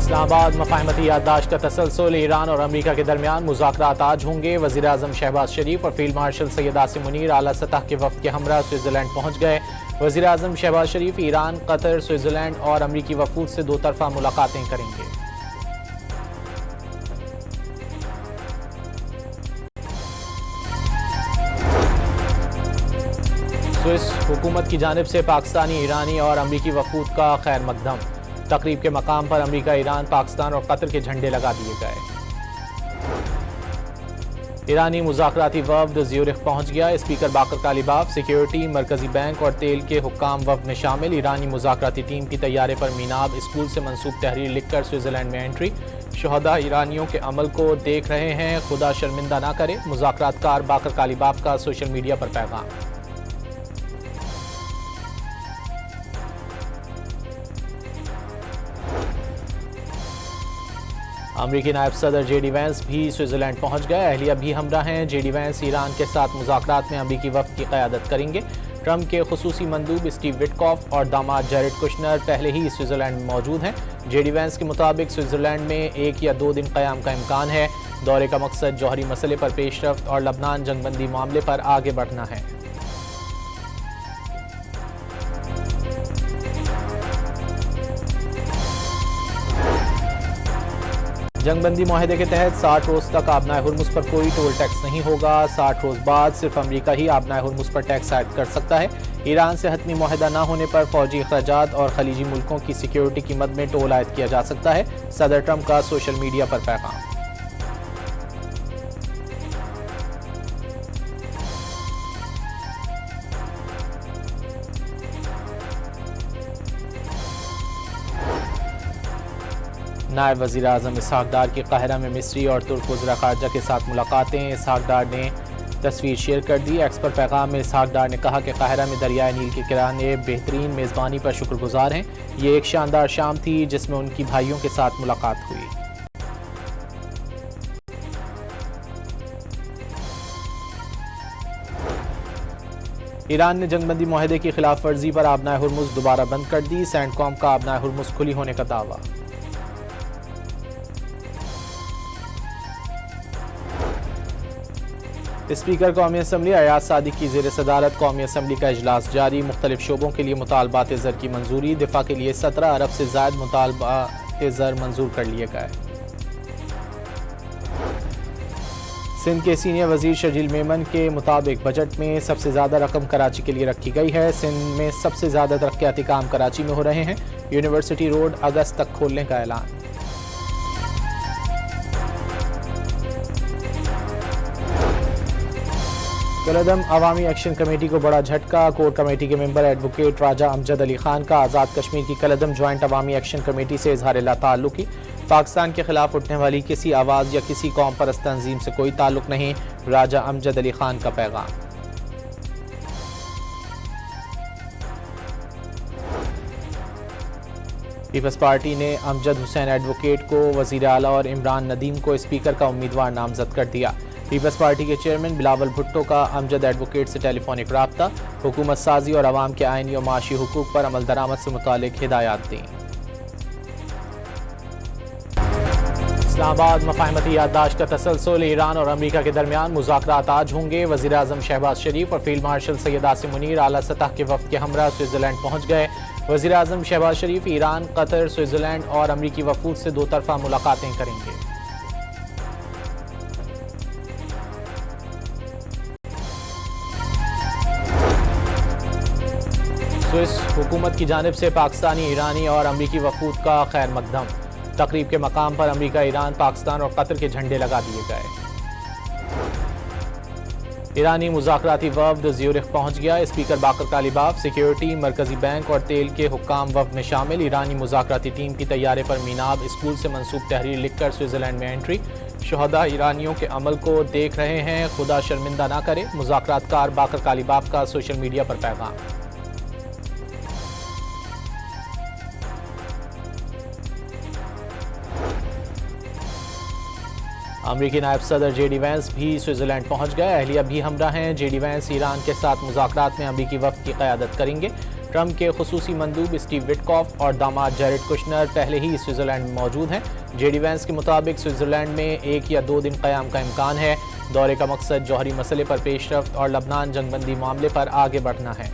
इस्लामाबाद मफाहमती याददाश्त का तसलसल ईरान और अमरीका के दरमियान मुज़ाकरात आज होंगे। वज़ीर-ए-आज़म शहबाज शरीफ और फील्ड मार्शल सैयद आसिम मुनीर आला सतह के वफ़द के हमरा स्विट्ज़रलैंड पहुँच गए। वज़ीर-ए-आज़म शहबाज शरीफ ईरान, कतर, स्विट्ज़रलैंड और अमरीकी वफूद से दो तरफ़ा मुलाकातें करेंगे। स्विस हुकूमत की जानिब से पाकिस्तानी, ईरानी और अमरीकी वफूद का खैर मकदम। तकरीब के मकाम पर अमरीका, ईरान, पाकिस्तान और कतर के झंडे लगा दिए गए। ईरानी मुज़ाकराती वफ़द ज़्यूरिख पहुंच गया। स्पीकर बाकर कालिबाफ, सिक्योरिटी, मरकजी बैंक और तेल के हुक्काम वफ़द में शामिल। ईरानी मुज़ाकराती टीम की तैयारे पर मीनाब स्कूल से मंसूब तहरीर लिखकर स्विट्ज़रलैंड में एंट्री। शहदा ईरानियों के अमल को देख रहे हैं, खुदा शर्मिंदा ना करे। मुज़ाकरातकार बाकर कालिबाफ का सोशल मीडिया पर पैगाम। अमरीकी नायब सदर जेडी वैंस भी स्विट्ज़रलैंड पहुंच गए। अहलिया भी हमरा हैं। जेडी वैंस ईरान के साथ मुज़ाकरात में अमरीकी वफ़द की क़यादत करेंगे। ट्रंप के खुसूसी मंदूब स्टीव विटकॉफ और दामाद जैरेड कुशनर पहले ही स्विट्ज़रलैंड में मौजूद हैं। जेडी वैंस के मुताबिक स्विट्ज़रलैंड में 1 या 2 दिन क़याम का इम्कान है। दौरे का मकसद जौहरी मसले पर पेशरफ्त और लबनान जंगबंदी मामले पर आगे बढ़ना है। जंगबंदी माहिदे के तहत 60 रोज़ तक आबनाए हुर्मुज़ पर कोई टोल टैक्स नहीं होगा। 60 रोज़ बाद सिर्फ अमरीका ही आबनाए हुर्मुज़ पर टैक्स आयद कर सकता है। ईरान से हतमी माहिदा न होने पर फौजी अखराजात और खलीजी मुल्कों की सिक्योरिटी की मद में टोल आयद किया जा सकता है। सदर ट्रंप का सोशल मीडिया पर पैगाम। नायब वज़ीर-ए-आज़म इसहाक डार की काहिरा में मिस्री और तुर्क वज़ीर ख़ारजा के साथ मुलाकातें। इसहाक डार ने तस्वीर शेयर कर दी। एक्स पर पैगाम में इसहाक डार ने कहा कि काहिरा में दरियाए नील के किनारे बेहतरीन मेज़बानी पर शुक्रगुजार हैं। ये एक शानदार शाम थी जिसमें उनकी भाइयों के साथ मुलाकात हुई। ईरान ने जंगबंदी माहिदे की खिलाफ वर्जी पर आबनाए हुर्मुज़ दोबारा बंद कर दी। सैंडकॉम का आबनाए हुर्मुज़ खुली होने का दावा। स्पीकर कौमी असम्बली अयाज सादिक की ज़ेर सदारत कौमी असम्बली का इजलास जारी। मुख्तलिफ शोबों के लिए मुतालबात ज़र की मंजूरी। दिफा के लिए 17 अरब से ज़ायद मुतालबात ज़र मंजूर कर लिए गए। सिंध के सीनियर वजीर शर्जील मेमन के मुताबिक बजट में सबसे ज़्यादा रकम कराची के लिए रखी गई है। सिंध में सबसे ज़्यादा तरक्याती काम कराची में हो रहे हैं। यूनिवर्सिटी रोड अगस्त तक खोलने का ऐलान। कलदम अवामी एक्शन कमेटी को बड़ा झटका। कोर कमेटी के मेंबर एडवोकेट राजा अमजद अली खान का आज़ाद कश्मीर की कलदम ज्वाइंट अवामी एक्शन कमेटी से इजहार लाताल्लुकी। पाकिस्तान के खिलाफ उठने वाली किसी आवाज़ या किसी कौम परस्त तंजीम से कोई ताल्लुक नहीं। राजा अमजद अली खान का पैगाम। पीपल्स पार्टी ने अमजद हुसैन एडवोकेट को वज़ीर आला और इमरान नदीम को स्पीकर का उम्मीदवार नामजद कर दिया। पीपल्स पार्टी के चेयरमैन बिलावल भुट्टो का अमजद एडवोकेट से टेलीफोनिक राब्ता। हुकूमत साजी और आवाम के आइनी और माशी हुकूक पर अमल दरामद से मुतालिक हिदायत दी। इस्लामाबाद मफाहमती याददाश्त का तसलसल ईरान और अमरीका के दरमियान मुज़ाकरात आज होंगे। वज़ीर-ए-आज़म शहबाज शरीफ और फील्ड मार्शल सैयद आसिम मुनीर आला सतह के वफ़द के हमरा स्विट्ज़रलैंड पहुँच गए। वज़ीर-ए-आज़म शहबाज शरीफ ईरान, कतर, स्विट्ज़रलैंड और अमरीकी वफूद से दो तरफ़ा मुलाकातें करेंगे। स्विस हुकूमत की जानिब से पाकिस्तानी, ईरानी और अमरीकी वफूद का खैर मकदम। तकरीब के मकाम पर अमरीका, ईरान, पाकिस्तान और कतर के झंडे लगा दिए गए। ईरानी मुज़ाकराती वफ़द ज़्यूरिख पहुंच गया। स्पीकर बाकर कालिबाफ, सिक्योरिटी, मरकजी बैंक और तेल के हुक्काम वफ़द में शामिल। ईरानी मुज़ाकराती टीम की तैयारे पर मीनाब स्कूल से मंसूब तहरीर लिखकर स्विट्ज़रलैंड में एंट्री। शहदा ईरानियों के अमल को देख रहे हैं, खुदा शर्मिंदा ना करे। मुज़ाकरातकार बाकर कालिबाफ का सोशल मीडिया पर पैगाम। अमरीकी नायब सदर जेडी वैंस भी स्विट्ज़रलैंड पहुंच गए। अहलिया भी हमरा हैं। जेडी वैंस ईरान के साथ मुज़ाकरात में अमरीकी वफ़द की क़यादत करेंगे। ट्रंप के खुसूसी मंदूब स्टीव विटकॉफ और दामाद जैरेड कुशनर पहले ही स्विट्जरलैंड में मौजूद हैं। जेडी वैंस के मुताबिक स्विट्जरलैंड में 1 या 2 दिन क़याम का इम्कान है। दौरे का मकसद जौहरी मसले पर पेशरफ्त और लबनान जंगबंदी मामले पर आगे बढ़ना है।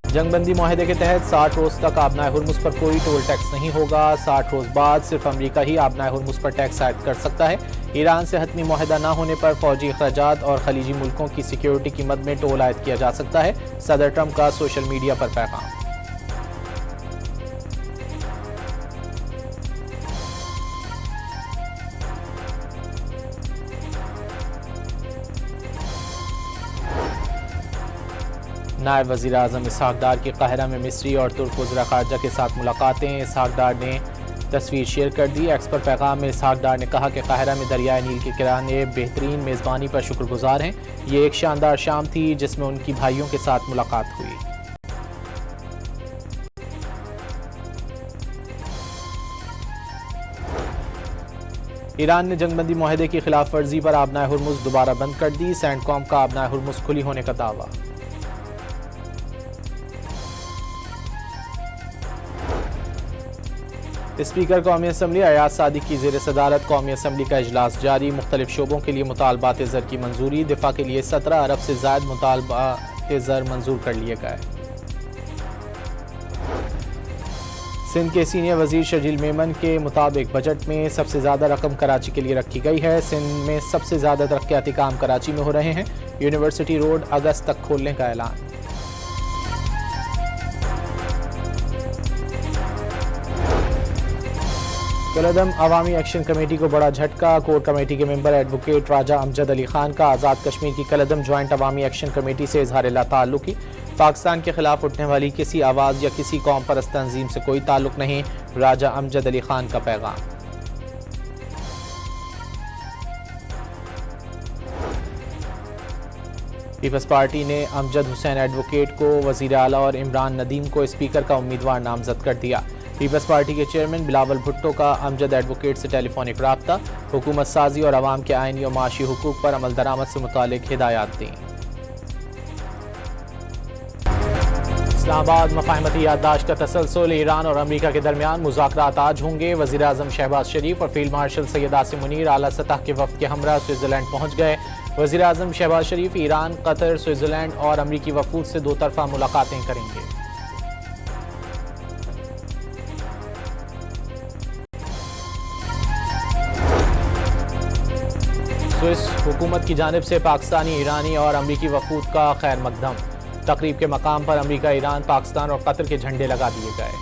जंगबंदी माहिदे के तहत 60 रोज तक आबनाए हुर्मुज़ पर कोई टोल टैक्स नहीं होगा। 60 रोज बाद सिर्फ अमरीका ही आबनाए हुर्मुज़ पर टैक्स आयद कर सकता है। ईरान से हतमी मुआहदा न होने पर फौजी अखराजात और खलीजी मुल्कों की सिक्योरिटी की मद में टोल आयद किया जा सकता है। सदर ट्रंप का सोशल मीडिया पर पैगाम। नायब वज़ीर आज़म इसहाक डार की काहिरा में मिस्री और तुर्क वज़ीर ख़ारजा के साथ मुलाकातें। इसहाक डार ने तस्वीर शेयर कर दी। एक्स पर पैगाम में इसहाक डार ने कहा कि काहिरा में दरियाए नील के किनारे बेहतरीन मेज़बानी पर शुक्रगुजार हैं। ये एक शानदार शाम थी जिसमें उनकी भाइयों के साथ मुलाकात हुई। ईरान ने जंगबंदी मुआहदे की खिलाफ वर्जी पर आबनाए हुर्मुज़ दोबारा बंद कर दी। सैंडकॉम का आबनाए हुर्मुज़ खुली होने का दावा। स्पीकर कौमी असम्बली अयाज सादिक की ज़ेर सदारत कौमी असम्बली का इजलास जारी। मुख्तलिफ शोबों के लिए मुतालबात ज़र की मंजूरी। दिफा के लिए 17 अरब से ज़ायद मुतालबात ज़र मंजूर कर लिए गए। सिंध के सीनियर वजीर शर्जील मेमन के मुताबिक बजट में सबसे ज़्यादा रकम कराची के लिए रखी गई है। सिंध में सबसे ज़्यादा तरक्याती काम कराची में हो रहे हैं। यूनिवर्सिटी रोड अगस्त तक खोलने का ऐलान। कलअदम अवामी एक्शन कमेटी को बड़ा झटका। कोर कमेटी के मेंबर एडवोकेट राजा अमजद अली खान का आज़ाद कश्मीर की कलअदम ज्वाइंट अवामी एक्शन कमेटी से इजहार लाताल्लुकी। पाकिस्तान के खिलाफ उठने वाली किसी आवाज़ या किसी कौम परस्त तंजीम से कोई ताल्लुक नहीं। राजा अमजद अली खान का पैगाम। पीपल्स पार्टी ने अमजद हुसैन एडवोकेट को वज़ीर आला और इमरान नदीम को स्पीकर का उम्मीदवार नामजद कर दिया। पीपल्स पार्टी के चेयरमैन बिलावल भुट्टो का अमजद एडवोकेट से टेलीफोनिक रब्ता। हुकूमत साजी और आवाम के आइनी और माशी हुकूक पर अमल दरामद से मुतालिक हिदायत दी। इस्लामाबाद मफाहमती याददाश्त का तसलसल। ईरान और अमरीका के दरमियान मुज़ाकरात आज होंगे। वज़ीर आज़म शहबाज शरीफ और फील्ड मार्शल सैयद आसिम मुनीर आला सतह के वफ़द के हमरा स्विट्ज़रलैंड पहुँच गए। वज़ीर आज़म शहबाज शरीफ ईरान, कतर, स्विट्ज़रलैंड और अमरीकी वफूद से 2 तरफ़ा मुलाकातें करेंगे। स्विस हुकूमत की जानिब से पाकिस्तानी, ईरानी और अमरीकी वफूद का खैर मकदम। तकरीब के मकाम पर अमरीका, ईरान, पाकिस्तान और कतर के झंडे लगा दिए गए।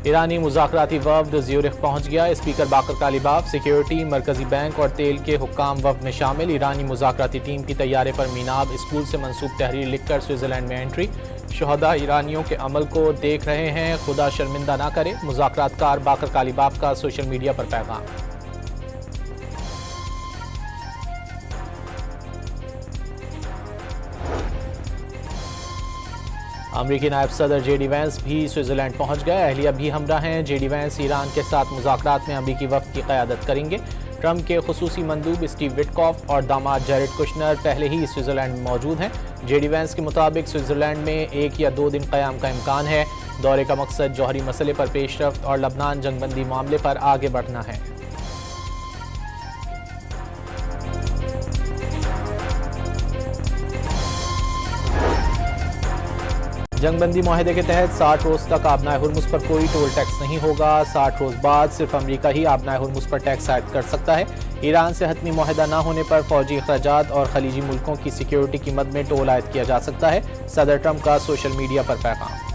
ईरानी मुज़ाकराती वफ़द ज़्यूरिख पहुंच गया। स्पीकर बाकर कालीबाफ, सिक्योरिटी, मरकजी बैंक और तेल के हुक्काम वफ़द में शामिल। ईरानी मुज़ाकराती टीम की तैयारे पर मीनाब स्कूल से मंसूब तहरीर लिखकर स्विट्ज़रलैंड में एंट्री। शहदा ईरानियों के अमल को देख रहे हैं, खुदा शर्मिंदा ना करे। मुज़ाकरातकार बाकर कालीबाफ का सोशल मीडिया पर पैगाम। अमरीकी नायब सदर जेडी वैंस भी स्विट्जरलैंड पहुंच गए। अहलिया भी हमरा हैं। जेडी वैंस ईरान के साथ मुज़ाकरात में अमरीकी वफ़द की क़यादत करेंगे। ट्रंप के खुसूसी मंदूब स्टीव विटकॉफ और दामाद जैरेड कुशनर पहले ही स्विट्जरलैंड में मौजूद हैं। जेडी वैंस के मुताबिक स्विट्जरलैंड में 1 या 2 दिन क़याम का इम्कान है। दौरे का मकसद जौहरी मसले पर पेशरफ्त और लबनान जंगबंदी मामले पर आगे बढ़ना है। जंगबंदी माहिदे के तहत 60 रोज तक आबनाए हुर्मुज़ पर कोई टोल टैक्स नहीं होगा। 60 रोज बाद सिर्फ अमरीका ही आबनाए हुर्मुज़ पर टैक्स आयद कर सकता है। ईरान से हतमी मुआहदा न होने पर फौजी अखराजात और खलीजी मुल्कों की सिक्योरिटी की मद में टोल आयद किया जा सकता है। सदर ट्रंप का सोशल मीडिया पर पैगाम।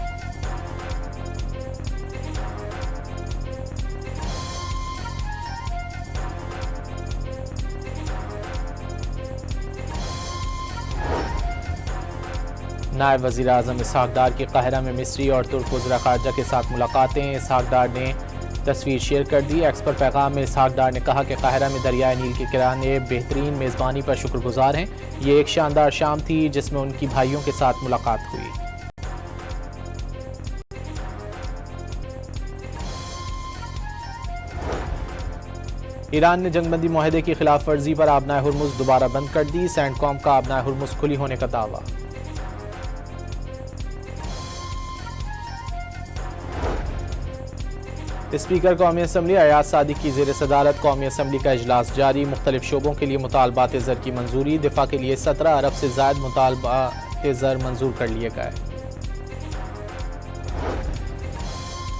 नायब वज़ीर आज़म इसहाक डार की काहिरा में मिस्री और तुर्क वज़ीर ख़ारजा के साथ मुलाकातें। इसहाक डार ने तस्वीर शेयर कर दी। एक्स पर पैगाम में इसहाक डार ने कहा कि काहिरा में दरियाए नील के किनारे बेहतरीन मेज़बानी पर शुक्रगुजार हैं। ये एक शानदार शाम थी जिसमें उनकी भाइयों के साथ मुलाकात हुई। ईरान ने जंगबंदी मुआहदे की खिलाफ वर्जी पर आबनाए हुर्मुज़ दोबारा बंद कर दी। सैंडकॉम का आबनाए हुर्मुज़ खुली होने का दावा। स्पीकर कौमी असम्बली अयाज सादिक की ज़ेर सदारत कौमी असम्बली का इजलास जारी। मुख्तलिफ शोबों के लिए मुतालबात ज़र की मंजूरी। दिफा के लिए 17 अरब से ज़ायद मुतालबात ज़र मंजूर कर लिए गए।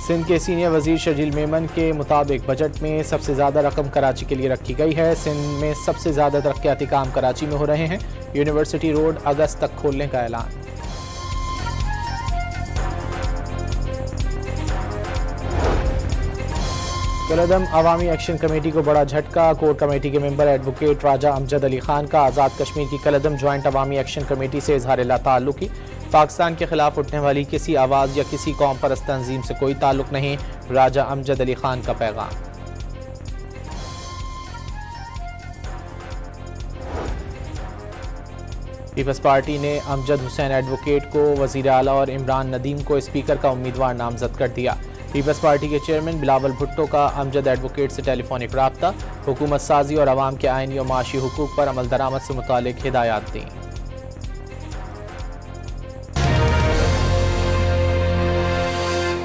सिंध के सीनियर वजीर शजील मेमन के मुताबिक बजट में सबसे ज़्यादा रकम कराची के लिए रखी गई है। सिंध में सबसे ज़्यादा तरक्याती काम कराची में हो रहे हैं। यूनिवर्सिटी रोड अगस्त तक खोलने का ऐलान। कलदम अवामी एक्शन कमेटी को बड़ा झटका। कोर कमेटी के मेंबर एडवोकेट राजा अमजद अली खान का आज़ाद कश्मीर की कलदम ज्वाइंट अवामी एक्शन कमेटी से इजहार लाताल्लुकी। पाकिस्तान के खिलाफ उठने वाली किसी आवाज़ या किसी कौम परस्त तंजीम से कोई ताल्लुक नहीं। राजा अमजद अली खान का पैगाम। पीपल्स पार्टी ने अमजद हुसैन एडवोकेट को वज़ीर आला और इमरान नदीम को स्पीकर का उम्मीदवार नामजद कर दिया। पीपल्स पार्टी के चेयरमैन बिलावल भुट्टो का अमजद एडवोकेट से टेलीफोनिक राब्ता। हुकूमत साजी और अवाम के आइनी और माशी हुकूक पर अमल दरामद से मुतालिक हिदायत दी।